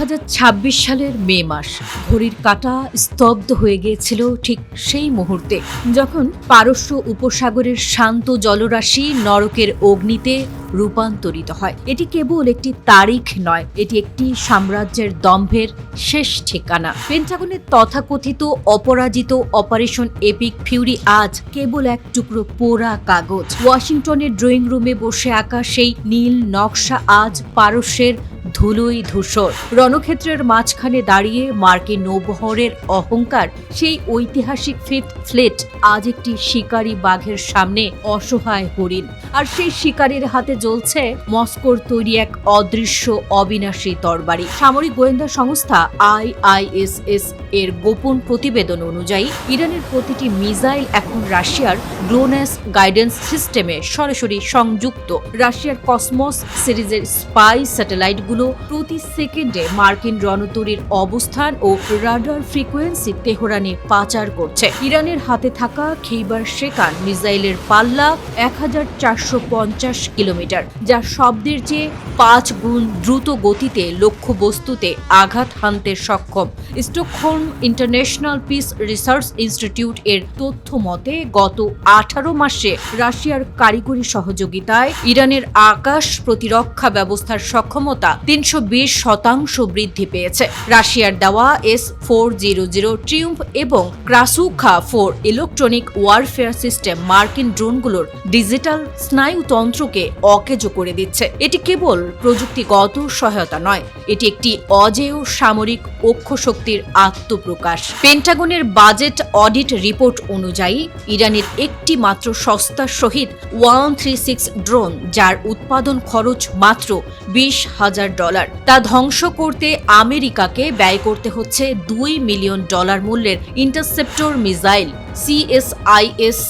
2026 সালের মে মাস। ঘড়ির কাঁটা স্তব্ধ হয়ে গিয়েছিল ঠিক সেই মুহূর্তে যখন পারস্য উপসাগরের শান্ত জলরাশি নরকের অগ্নিতে রূপান্তরিত হয়। এটি কেবল একটি তারিখ নয়, এটি একটি সাম্রাজ্যের দম্ভের শেষ ঠিকানা। পেন্টাগনের তথাকথিত অপরাজিত অপারেশন এপিক ফিউরি আজ কেবল এক টুকরো পোড়া কাগজ। ওয়াশিংটনের ড্রয়িং রুমে বসে আঁকা সেই নীল নকশা আজ পারস্যের ধুলোই ধূসর। রণক্ষেত্রের মাঝখানে দাঁড়িয়ে মার্কিন নৌবহরের অহংকার, সেই ঐতিহাসিক ফিফথ ফ্লিট আজ একটি শিকারী বাঘের সামনে অসহায় হরিণ। আর সেই শিকারীর হাতে জ্বলছে মস্কোর তৈরি এক অদৃশ্য অবিনাশী তরবারি। সামরিক গোয়েন্দা সংস্থা IISS এর গোপন প্রতিবেদন অনুযায়ী ইরানের প্রতিটি মিসাইল এখন রাশিয়ার গ্লোনাস গাইডেন্স সিস্টেমে সরাসরি সংযুক্ত। রাশিয়ার কসমস সিরিজের স্পাই স্যাটেলাইটগুলো প্রতি সেকেন্ডে মার্কিন রণতরীর অবস্থান ও রাডার ফ্রিকোয়েন্সি তেহরানে পাচার করছে। ইরানের হাতে থাকা খেইবার শেকান মিসাইলের পাল্লা 1450 কিলোমিটার, যা শব্দের চেয়ে 5 গুণ দ্রুত গতিতে লক্ষ্যবস্তুতে আঘাত হানতে সক্ষম। Stockholm international piece research institute এর তথ্য মতে গত 18 মাসে রাশিয়ার কারিগরি সহযোগিতায় ইরানের আকাশ প্রতিরক্ষা ব্যবস্থার সক্ষমতা 320% বৃদ্ধি পেয়েছে। রাশিয়ার দেওয়া S-400 ট্রিউম্ফ এবং ক্রাসুখা 4 ইলেকট্রনিক ওয়ারফেয়ার সিস্টেম মার্কিন ড্রোনগুলোর ডিজিটাল স্নায়ুতন্ত্রকে অকেজো করে দিচ্ছে। এটি কেবল প্রযুক্তিগত সহায়তা নয়, এটি একটি অজেয় সামরিক অক্ষশক্তির আত্মপ্রকাশ। পেন্টাগনের বাজেট অডিট রিপোর্ট অনুযায়ী ইরানের একটি মাত্র সস্তা শহীদ 136 ড্রোন, যার উৎপাদন খরচ মাত্র $20,000, তা ধ্বংস করতে আমেরিকাকে ব্যয় করতে হচ্ছে $2 মিলিয়ন মূল্যের ইন্টারসেপ্টর মিসাইল। CSIS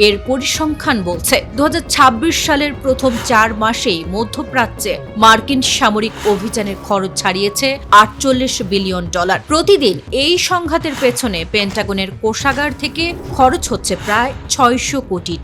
এর পরিসংখ্যান বলছে 2026 সালের প্রথম 4 মাসেই মধ্যপ্রাচ্যে মার্কিন সামরিক অভিযানের খরচ ছাড়িয়েছে $48 বিলিয়ন। প্রতিদিন এই সংঘাতের পেছনে পেন্টাগনের কোষাগার থেকে খরচ হচ্ছে প্রায় $600 কোটি।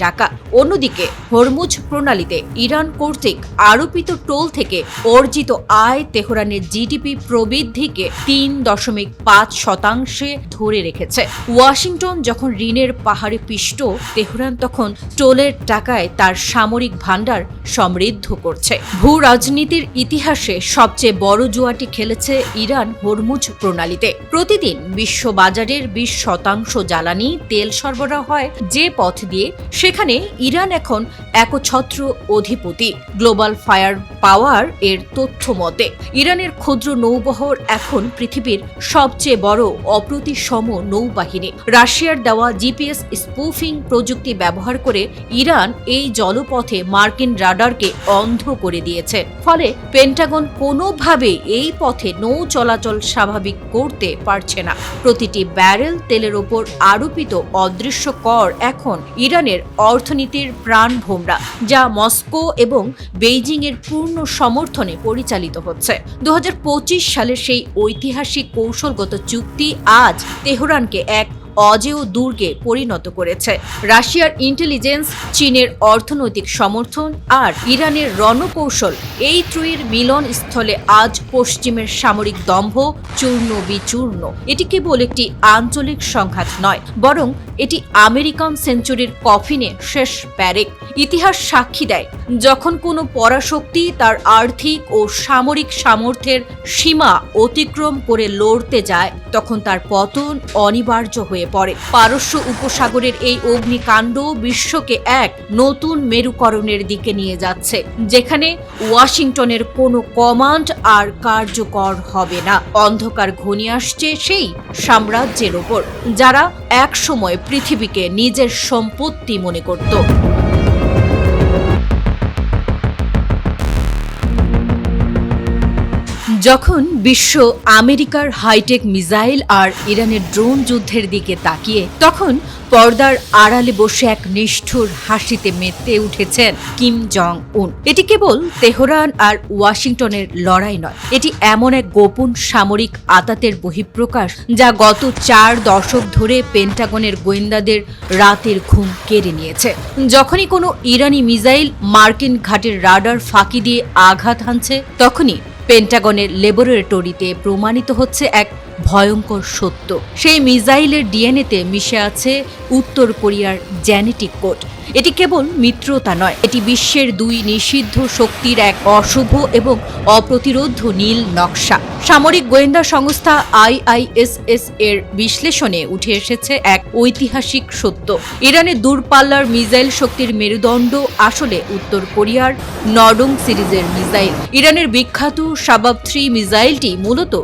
অন্যদিকে হরমুজ প্রণালীতে ইরান কর্তৃক আরোপিত টোল থেকে অর্জিত আয় তেহরানের জিডিপি প্রবৃদ্ধিকে 3.5% ধরে রেখেছে। ওয়াশিংটন যখন ঋণের পাহাড়ে পিষ্ট, তেহরান তখন টোলের টাকায় তার সামরিক ভান্ডার সমৃদ্ধ করছে। ভূ রাজনীতির ইতিহাসে সবচেয়ে বড় জুয়াটি খেলেছে ইরান হরমুজ প্রণালীতে। প্রতিদিন বিশ্ব বাজারের 20% জ্বালানি তেল সরবরাহ হয় যে পথ দিয়ে, সেখানে ইরান এখন একছত্র অধিপতি। গ্লোবাল ফায়ার পাওয়ার এর তথ্য মতে ইরানের ক্ষুদ্র নৌবহর এখন পৃথিবীর সবচেয়ে বড় অপ্রতিসম নৌবাহিনী। রাশিয়ার দেওয়া GPS স্পুফিং প্রযুক্তি ব্যবহার করে ইরান এই জলপথে মার্কিন রাডারকে অন্ধ করে দিয়েছে। ফলে পেন্টাগন কোনোভাবে এই পথে নৌ চলাচল স্বাভাবিক করতে পারছে না। প্রতিটি ব্যারেল তেলের ওপর আরোপিত অদৃশ্য কর এখন ইরানের অর্থনীতির প্রাণভোমরা, যা মস্কো এবং বেইজিং এর পূর্ণ সমর্থনে পরিচালিত হচ্ছে। 2025 সালের সেই ঐতিহাসিক কৌশলগত চুক্তি আজ তেহরানকে এক অজেয় দুর্গে পরিণত করেছে। রাশিয়ার ইন্টেলিজেন্স, চীনের অর্থনৈতিক সমর্থন আর ইরানের রণকৌশল, এই ত্রয়ীর মিলন স্থলে আজ পশ্চিমের সামরিক দম্ভ চূর্ণ বিচূর্ণ। এটি কেবল একটি আঞ্চলিক সংঘাত নয়, বরং এটি আমেরিকান সেঞ্চুরির কফিনে শেষ প্যারেক। ইতিহাস সাক্ষী দেয়, যখন কোনো পরাশক্তি তার আর্থিক ও সামরিক সামর্থ্যের সীমা অতিক্রম করে লড়তে যায়, তখন তার পতন অনিবার্য হয়ে পড়ে। পারস্য উপসাগরের এই অগ্নিকাণ্ড বিশ্বকে এক নতুন মেরুকরণের দিকে নিয়ে যাচ্ছে, যেখানে ওয়াশিংটনের কোনো কমান্ড আর কার্যকর হবে না। অন্ধকার ঘনিয়ে আসছে সেই সাম্রাজ্যের ওপর, যারা একসময় পৃথিবীকে নিজের সম্পত্তি মনে করত। যখন বিশ্ব আমেরিকার হাইটেক মিসাইল আর ইরানের ড্রোন যুদ্ধের দিকে তাকিয়ে, তখন পর্দার আড়ালে বসে এক নিষ্ঠুর হাসিতে মেতে উঠেছেন কিম জং উন। এটি কেবল তেহরান আর ওয়াশিংটনের লড়াই নয়, এটি এমন এক গোপন সামরিক আতাতের বহিঃপ্রকাশ যা গত 4 দশক ধরে পেন্টাগনের গোয়েন্দাদের রাতের ঘুম কেড়ে নিয়েছে। যখনই কোনো ইরানি মিসাইল মার্কিন ঘাটের রাডার ফাঁকি দিয়ে আঘাত হানছে, তখনই পেন্টাগনের ল্যাবরেটরিতে প্রমাণিত হচ্ছে এক ভয়ঙ্কর সত্য। সেই মিসাইলের ডিএনএতে মিশে আছে উত্তর কোরিয়ার জেনেটিক কোড। এটি কেবল মিত্রতা নয়, এটি বিশ্বের দুই নিষিদ্ধ শক্তির এক অশুভ এবং অপ্রতিরোধ্য নীল নকশা। সামরিক গোয়েন্দা সংস্থা IISS এর বিশ্লেষণে উঠে এসেছে এক ঐতিহাসিক সত্য। ইরানের দূরপাল্লার মিসাইল শক্তির মেরুদণ্ড আসলে উত্তর কোরিয়ার নর্ডং সিরিজের মিসাইল। ইরানের বিখ্যাত শাবাব 3 মিসাইলটি মূলত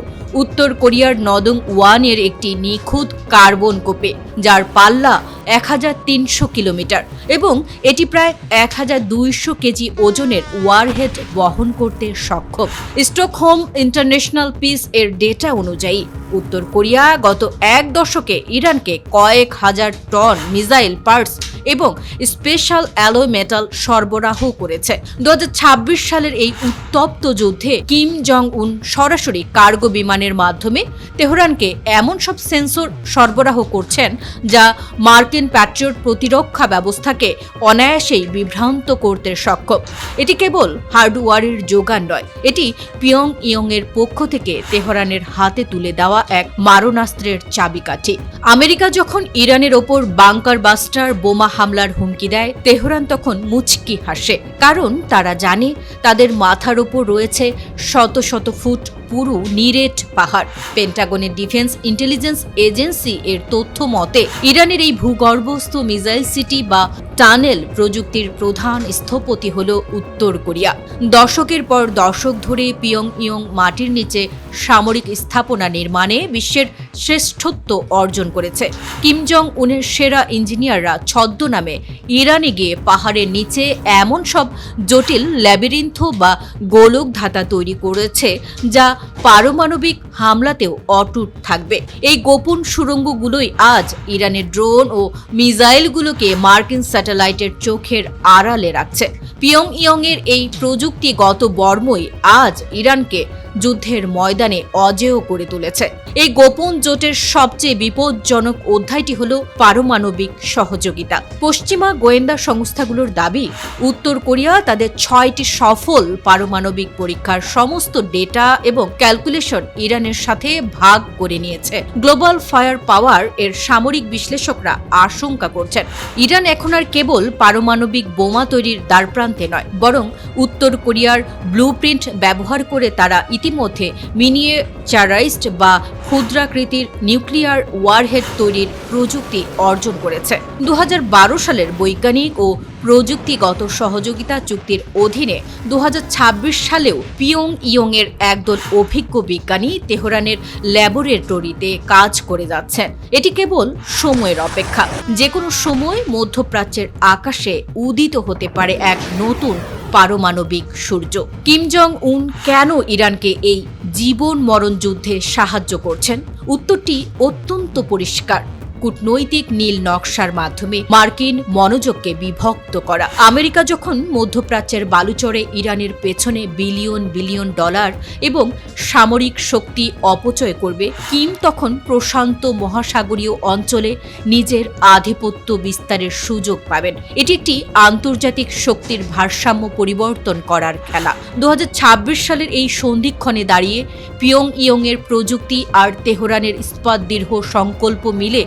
উত্তর কোরিয়ার নদং 1 এর একটি নিখুঁত কার্বন কোপে, যার পাল্লা 1300 কিলোমিটার এবং এটি প্রায় 1200 কেজি ওজনের ওয়ারহেড বহন করতে সক্ষম। স্টকহোম ইন্টারন্যাশনাল পিস এর ডেটা অনুযায়ী উত্তর কোরিয়া গত এক দশকে ইরানকে কয়েক হাজার টন মিসাইল পার্টস এবং স্পেশাল অ্যালয় মেটাল সরবরাহ করেছে। 2026 সালের এই উত্তপ্ত যুদ্ধে কিম জং উন সরাসরি কার্গো বিমানের মাধ্যমে তেহরানকে এমন সব সেন্সর সরবরাহ করছেন যা মার্কিন প্যাট্রিয়ট প্রতিরক্ষা ব্যবস্থাকে অনায়াসেই বিভ্রান্ত করতে সক্ষম। এটি কেবল হার্ডওয়্যারের যোগান নয়, এটি পিয়ং ইয়ং এর পক্ষ থেকে তেহরানের হাতে তুলে দেওয়া এক মারণাস্ত্রের চাবিকাঠি। আমেরিকা যখন ইরানের ওপর বাংকার বাস্টার বোমা হামলার হুমকি দেয়, তেহরান তখন মুচকি হাসে, কারণ তারা জানে তাদের মাথার ওপর রয়েছে শত শত ফুট পুরো নিরেট পাহাড়। পেন্টাগনের ডিফেন্স ইন্টেলিজেন্স এজেন্সি এর তথ্য মতে ইরানের এই ভূগর্ভস্থ মিসাইল সিটি বা টানেল প্রযুক্তির প্রধান স্থপতি হল উত্তর কোরিয়া। দশকের পর দশক ধরে পিয়ং ইয়ং মাটির নিচে সামরিক স্থাপনা নির্মাণে বিশ্বের শ্রেষ্ঠত্ব অর্জন করেছে। কিম জং উনের সেরা ইঞ্জিনিয়াররা ছদ্মনামে ইরানে গিয়ে পাহাড়ের নিচে এমন সব জটিল ল্যাবিরিন্থ বা গোলক ধাতা তৈরি করেছে যা পারমাণবিক হামলাতেও অটুট থাকবে। এই গোপন সুড়ঙ্গগুলোই আজ ইরানের ড্রোন ও মিসাইলগুলোকে মার্কিন স্যাটেলাইটের চোখের আড়ালে রাখছে। পিয়ং ইয়ং এর এই প্রযুক্তিগত বর্মই আজ ইরানকে যুদ্ধের ময়দানে অজেয় করে তুলেছে। এই গোপন জোটের সবচেয়ে বিপজ্জনক অধ্যায়টি হল পারমাণবিক সহযোগিতা। পশ্চিমা গোয়েন্দা সংস্থাগুলোর দাবি, উত্তর কোরিয়া তাদের 6টি সফল পারমাণবিক পরীক্ষার সমস্ত ডেটা এবং ক্যালকুলেশন ইরানের সাথে ভাগ করে নিয়েছে। গ্লোবাল ফায়ার পাওয়ার এর সামরিক বিশ্লেষকরা আশঙ্কা করছেন, ইরান এখন আর কেবল পারমাণবিক বোমা তৈরির দ্বারপ্রান্তে নয়, বরং উত্তর কোরিয়ার ব্লুপ্রিন্ট ব্যবহার করে তারা ইতিমধ্যে মিনিয়েচারাইজড বা ক্ষুদ্রাকৃতির নিউক্লিয়ার ওয়ারহেড তৈরির প্রযুক্তি অর্জন করেছে। 2012 সালের বৈজ্ঞানিক ও প্রযুক্তিগত সহযোগিতা চুক্তির অধীনে 2026 সালেও পিয়ং ইয়ং এর একদল অভিজ্ঞ বিজ্ঞানী তেহরানের ল্যাবরেটরিতে কাজ করে যাচ্ছেন। এটি কেবল সময়ের অপেক্ষা। যে কোনো সময় মধ্যপ্রাচ্যের আকাশে উদিত হতে পারে এক নতুন পারমাণবিক সূর্য। কিম জং উন কেন ইরানকে এই জীবন মরণ যুদ্ধে সাহায্য করছেন? উত্তরটি অত্যন্ত পরিষ্কার। কূটনৈতিক নীল নকশার মাধ্যমে মার্কিন মনোযোগকে বিভক্ত করা। আমেরিকা যখন মধ্যপ্রাচ্যের বালুচরে ইরানের পেছনে বিলিয়ন বিলিয়ন ডলার এবং সামরিক শক্তি অপচয় করবে, কিম তখন প্রশান্ত মহাসাগরীয় অঞ্চলে নিজের আধিপত্য বিস্তারের সুযোগ পাবেন। এটি একটি আন্তর্জাতিক শক্তির ভারসাম্য পরিবর্তন করার খেলা। 2026 সালের এই সন্ধিক্ষণে দাঁড়িয়ে পিয়ং ইয়ং এর প্রযুক্তি আর তেহরানের ইস্পাত দৃঢ় সংকল্প মিলে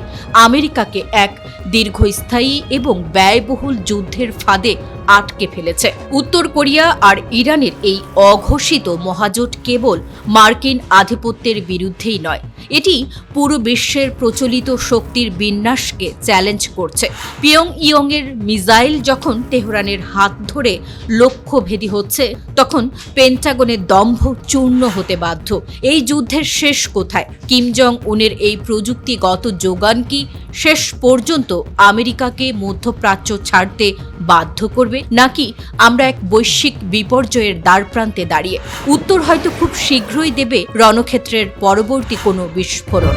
আমেরিকাকে এক দীর্ঘস্থায়ী এবং ব্যয়বহুল যুদ্ধের ফাঁদে আটকে ফেলেছে। উত্তর কোরিয়া আর ইরানের এই অঘোষিত মহাজোট কেবল মার্কিন আধিপত্যের বিরুদ্ধেই নয়, এটি পুরো বিশ্বের প্রচলিত শক্তির বিন্যাসকে চ্যালেঞ্জ করছে। পিয়ং ইয়ং এর মিসাইল যখন তেহরানের হাত ধরে লক্ষ্যভেদী হচ্ছে, তখন পেন্টাগনের দম্ভ চূর্ণ হতে বাধ্য। এই যুদ্ধের শেষ কোথায়? কিম জং উনের এই প্রযুক্তিগত যোগান কি শেষ পর্যন্ত আমেরিকাকে মধ্যপ্রাচ্য ছাড়তে বাধ্য করবে, নাকি আমরা এক বৈশ্বিক বিপর্যয়ের দ্বারপ্রান্তে দাঁড়িয়ে? উত্তর হয়তো খুব শীঘ্রই দেবে রণক্ষেত্রের পরবর্তী কোনো বিস্ফোরণ।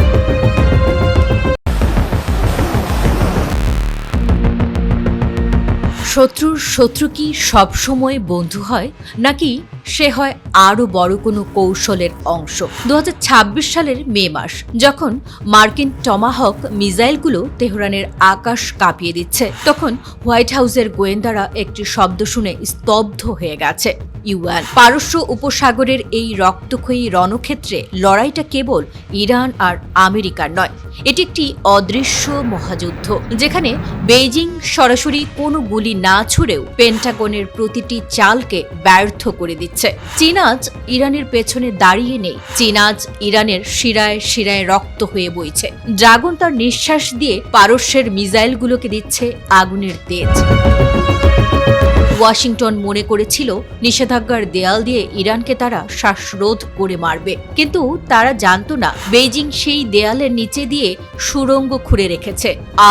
শত্রুর শত্রু কি সবসময় বন্ধু হয়, নাকি সে হয় আরও বড় কোনো কৌশলের অংশ? 2026 সালের মে মাস, যখন মার্কিন টমাহক মিসাইলগুলো তেহরানের আকাশ কাঁপিয়ে দিচ্ছে, তখন হোয়াইট হাউসের গোয়েন্দারা একটি শব্দ শুনে স্তব্ধ হয়ে গেছে। ইউয়ান। পারস্য উপসাগরের এই রক্তক্ষয়ী রণক্ষেত্রে লড়াইটা কেবল ইরান আর আমেরিকার নয়, এটি একটি অদৃশ্য মহাযুদ্ধ, যেখানে বেইজিং সরাসরি কোনো গুলি না ছুড়েও পেন্টাগনের প্রতিটি চালকে ব্যর্থ করে দিচ্ছে। চীন আজ ইরানের পেছনে দাঁড়িয়ে নেই, চীন আজ ইরানের শিরায় শিরায় রক্ত হয়ে বইছে। ড্রাগন তার নিঃশ্বাস দিয়ে পারস্যের মিসাইলগুলোকে দিচ্ছে আগুনের তেজ। ওয়াশিংটন মনে করেছিল নিষেধাজ্ঞার দেয়াল দিয়ে ইরানকে তারা শ্বাসরোধ করে মারবে, কিন্তু তারা জানতো না বেইজিং সেই দেয়ালের নিচে দিয়ে সুড়ঙ্গ খুঁড়ে রেখেছে।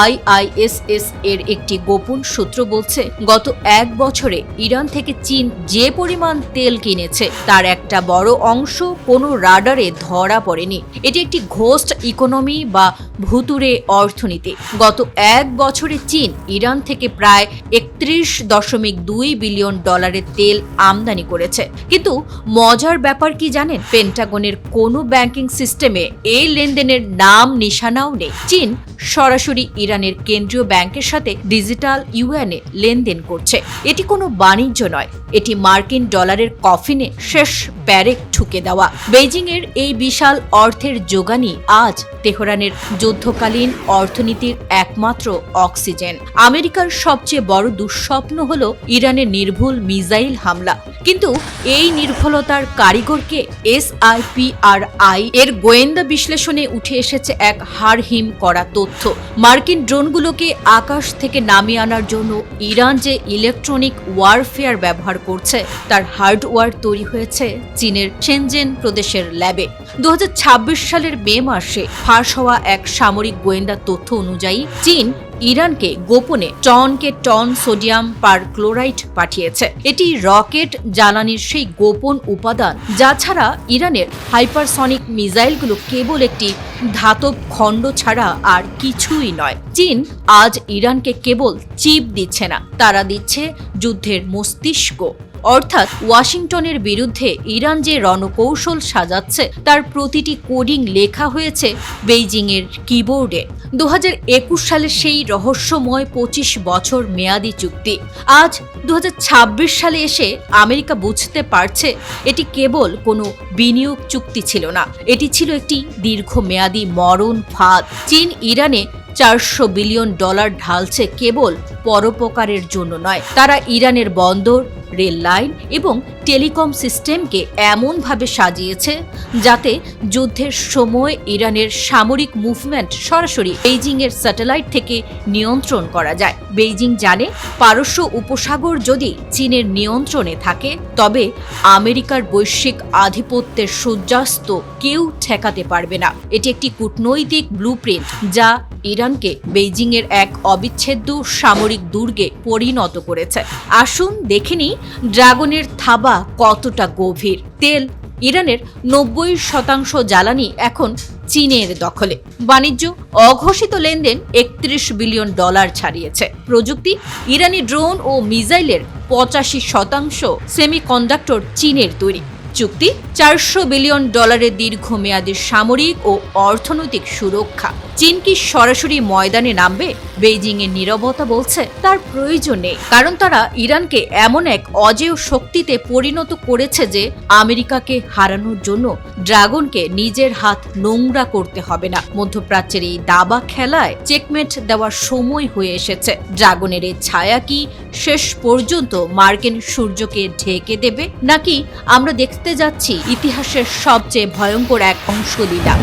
IISS এর একটি গোপন সূত্র বলছে, গত 1 বছরে ইরান থেকে চীন যে পরিমাণ তেল কিনেছে তার একটা বড় অংশ কোনো রাডারে ধরা পড়েনি। এটি একটি ঘোস্ট ইকোনমি বা ভুতুড়ে অর্থনীতি। গত 1 বছরে চীন ইরান থেকে প্রায় 31.2 বিলিয়ন ডলারের তেল আমদানি করেছে। কিন্তু মজার ব্যাপার কি জানেন? পেন্টাগনের কোনো ব্যাংকিং সিস্টেমে এই লেনদেনের নাম নিশানাও নেই। চীন সরাসরি ইরানের কেন্দ্রীয় ব্যাংকের সাথে ডিজিটাল ইউয়ানে লেনদেন করছে। এটি কোনো বাণিজ্য নয়, এটি মার্কিন ডলারের কফিনে শেষ ব্যারেক ঠুকে দেওয়া। বেইজিং এর এই বিশাল অর্থের যোগানই আজ তেহরানের যুদ্ধকালীন অর্থনীতির একমাত্র অক্সিজেন। আমেরিকার সবচেয়ে বড় দুঃস্বপ্ন হলো ইরানের নির্ভুল মিসাইল হামলা, কিন্তু এই নির্ভুলতার কারিগরকে SIPRI এর গোয়েন্দা বিশ্লেষণে উঠে এসেছে এক হাড়হিম করা তথ্য। মার্কিন ড্রোনগুলোকে আকাশ থেকে নামিয়ে আনার জন্য ইরান যে ইলেকট্রনিক ওয়ারফেয়ার ব্যবহার করছে তার হার্ডওয়্যার তৈরি হয়েছে চীনের শেনজেন প্রদেশের ল্যাবে। 2026 সালের মে মাসে ফাঁস হওয়া এক সামরিক গোয়েন্দা তথ্য অনুযায়ী চীন ইরানকে গোপনে টন সোডিয়াম পারক্লোরাইড পাঠিয়েছে। এটি রকেট জ্বালানির সেই গোপন উপাদান যা ছাড়া ইরানের হাইপারসনিক মিসাইলগুলো কেবল একটি ধাতব খণ্ড ছাড়া আর কিছুই নয়। চীন আজ ইরানকে কেবল চিপ দিচ্ছে না, তারা দিচ্ছে যুদ্ধের মস্তিষ্ক। অর্থাৎ ওয়াশিংটনের বিরুদ্ধে ইরান যে রণকৌশল সাজাচ্ছে তার প্রতিটি কোডিং লেখা হয়েছে বেইজিংয়ের কিবোর্ডে। 2021 সালের সেই রহস্যময় 25 বছর মেয়াদী চুক্তি আজ 2026 সালে এসে আমেরিকা বুঝতে পারছে এটি কেবল কোনো বিনিয়োগ চুক্তি ছিল না, এটি ছিল একটি দীর্ঘমেয়াদী মরণ ফাঁদ। চীন ইরানে 400 বিলিয়ন ডলার ঢালছে কেবল পরোপকারের জন্য নয়, তারা ইরানের বন্দর, রেল লাইন এবং টেলিকম সিস্টেমকে এমনভাবে সাজিয়েছে যাতে যুদ্ধের সময় ইরানের সামরিক মুভমেন্ট সরাসরি বেইজিংয়ের স্যাটেলাইট থেকে নিয়ন্ত্রণ করা যায়। বেইজিং জানে পারস্য উপসাগর যদি চীনের নিয়ন্ত্রণে থাকে তবে আমেরিকার বৈশ্বিক আধিপত্যের সূর্যাস্ত কেউ ঠেকাতে পারবে না। এটি একটি কূটনৈতিক ব্লুপ্রিন্ট যা ইরানকে বেইজিংয়ের এক অবিচ্ছেদ্য সামরিক দুর্গে পরিণত করেছে। আসুন দেখেনি ড্রাগনের থাবা কতটা গভীর। তেল ইরানের 90% জ্বালানি এখন চীনের দখলে। বাণিজ্য অঘোষিত লেনদেন 31 বিলিয়ন ডলার ছাড়িয়েছে। প্রযুক্তি ইরানি ড্রোন ও মিসাইলের 85% সেমিকন্ডাক্টর চীনের তৈরি। চুক্তি 400 বিলিয়ন ডলারের দীর্ঘমেয়াদী সামরিক ও অর্থনৈতিক সুরক্ষা। চীন কি সরাসরি ময়দানে নামবে? বেইজিং এর নীরবতা বলছে তার প্রয়োজন নেই, কারণ তারা ইরানকে এমন এক অজেয় শক্তিতে পরিণত করেছে যে আমেরিকাকে হারানোর জন্য ড্রাগনকে নিজের হাত নোংরা করতে হবে না। মধ্যপ্রাচ্যের এই দাবা খেলায় চেকমেট দেওয়ার সময় হয়ে এসেছে। ড্রাগনের এই ছায়া কি শেষ পর্যন্ত মার্কিন সূর্যকে ঢেকে দেবে, নাকি আমরা দেখতে যাচ্ছি ইতিহাসের সবচেয়ে ভয়ঙ্কর এক অংশলীলা?